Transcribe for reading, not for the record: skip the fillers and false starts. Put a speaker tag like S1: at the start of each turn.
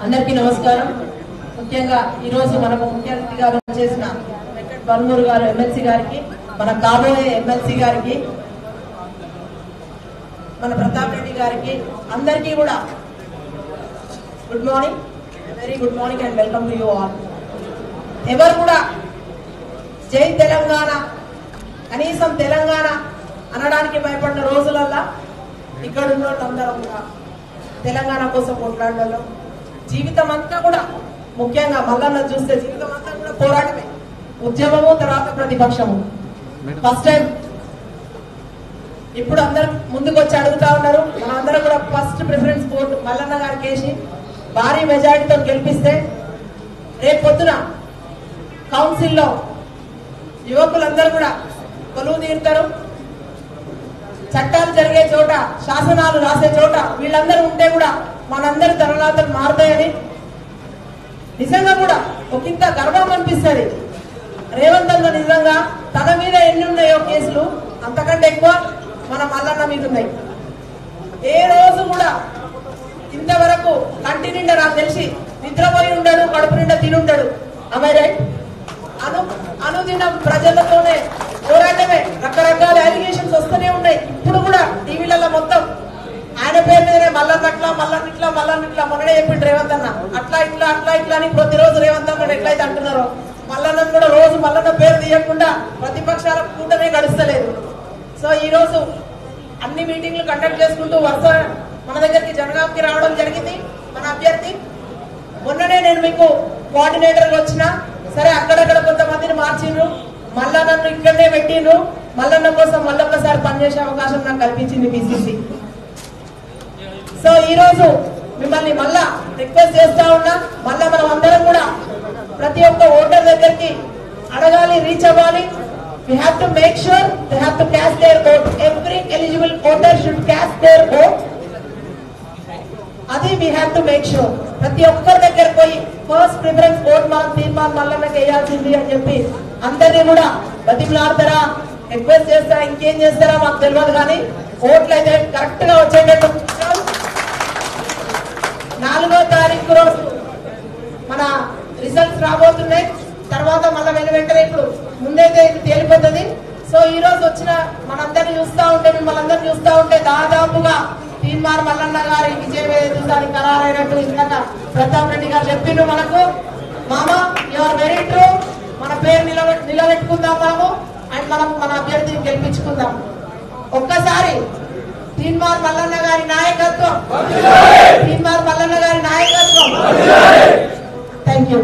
S1: అందరికీ నమస్కారం. ముఖ్యంగా ఈ రోజు మనకు ముఖ్య అతిథిగా చేసిన వెంకట్ బల్మూరు గారు ఎమ్మెల్సీ గారికి, మన కాబోయే ఎమ్మెల్సీ గారికి, మన ప్రతాప్ రెడ్డి గారికి అందరికీ కూడా good morning, very good morning and welcome to you all. ఎవరు కూడా జై తెలంగాణ, కనీసం తెలంగాణ అనడానికి భయపడిన రోజులల్లా ఇక్కడ ఉన్న వాళ్ళందరం కూడా తెలంగాణ కోసం కొట్లాడడం, జీవితం అంతా కూడా ముఖ్యంగా మల్లన్న చూస్తే జీవితం అంతా కూడా పోరాటమే, ఉద్యమము తర్వాత ప్రతిపక్షము. ఫస్ట్ టైం ఇప్పుడు అందరు ముందుకు వచ్చి అడుగుతా ఉన్నారు. మనందరం కూడా ఫస్ట్ ప్రిఫరెన్స్ ఓటు మల్లన్న గారికి వేసి భారీ మెజారిటీతో గెలిపిస్తే రేపు పొద్దున కౌన్సిల్లో యువకులందరూ కూడా కొలువు తీరుతారు. చట్టాలు జరిగే చోట, శాసనాలు రాసే చోట వీళ్ళందరూ ఉంటే కూడా మనందరి తరలాతలు మారుతాయని నిజంగా కూడా ఒకంత గర్వం అనిపిస్తుంది. రేవంత్ అన్న నిజంగా తన మీద ఎన్ని ఉన్నాయో కేసులు అంతకంటే ఎక్కువ మన మల్లన్న మీద ఉన్నాయి. ఏ రోజు కూడా ఇంతవరకు కంటి నిండా నాకు తెలిసి నిద్రపోయి ఉండడు, కడుపు నిండా తినుంటాడు. ఆమె రైట్. అనుదినం ప్రజలతోనే పోరాటమే, రకరకాల అలిగేషన్స్ వస్తూనే ఉన్నాయి. ఇప్పుడు కూడా టీవీలలో మొత్తం ఆయన పేరు మీదనే మల్లన్న ఇట్లా, మల్లన్న ఇట్లా, మల్లన్న ఇట్లా. మొన్ననే చెప్పిండు రేవంత్ అన్న అట్లా ఇట్లా అట్లా ఇట్లా అని ప్రతిరోజు రేవంత్ అన్న ఎట్లయితే అంటున్నారో మల్లన్నను కూడా రోజు మల్లన్న పేరు తీయకుండా ప్రతిపక్షాల కూటమే గడుస్తలేదు. సో ఈ రోజు అన్ని మీటింగ్లు కండక్ట్ చేసుకుంటూ వరుస మన దగ్గరికి జనగాంకి రావడం జరిగింది మన అభ్యర్థి. మొన్ననే నేను మీకు కోఆర్డినేటర్ వచ్చిన సరే, అక్కడక్కడ కొంతమందిని మార్చిండ్రు, మళ్ళా నన్ను ఇక్కడనే పెట్టిండ్రు. మల్లన్న కోసం మళ్ళొక్కసారి పనిచేసే అవకాశం నాకు కల్పించింది పిసిసి. సో ఈ రోజు మిమ్మల్ని మళ్ళా రిక్వెస్ట్ చేస్తా ఉన్నా, మళ్ళా మనం అందరం కూడా ప్రతి ఒక్క ఓటర్ దగ్గరికి అడగాలి, రీచ్ అవ్వాలి. We have to make sure they have to cast their vote. Every eligible voter should cast their vote. అది we have to make sure. ప్రతి ఒక్కరి దగ్గర పోయి ఫస్ట్ ప్రిఫరెన్స్ ఓట్ మనం తీర్మానం మల్లన్నకి వేయాల్సింది అని చెప్పి అందరినీ కూడా బతిమలాడతారా, రిక్వెస్ట్ చేస్తారా, ఇంకేం చేస్తారా మాకు తెలియదు, కానీ ఓట్లు అయితే కరెక్ట్ గా వచ్చేటట్టు 4వ తారీఖు రోజు మన రిజల్ట్స్ రాబోతున్నాయి. తర్వాత మళ్ళీ వెంటనే ఇప్పుడు ముందైతే ఇది తేలిపోతుంది. సో ఈ రోజు వచ్చిన మనందరినీ చూస్తా ఉంటే, మిమ్మల్ని అందరినీ చూస్తా ఉంటే దాదాపుగా తీర్మానం మల్లన్న గారి విజయవేదాన్ని ఖరారైనట్టు ఇందాక ప్రతాప్ రెడ్డి గారు చెప్పిండ్రు మనకు. మామ యు ఆర్ వెరీ ట్రూ. మన పేరు నిలబెట్టుకుందాం మనము, అండ్ మనం మన అభ్యర్థిని గెలిపించుకుందాం. ఒక్కసారి తీర్మానం మల్లన్న గారి నాయకత్వం, తీర్మానం మల్లన్న గారి నాయకత్వం. Thank you.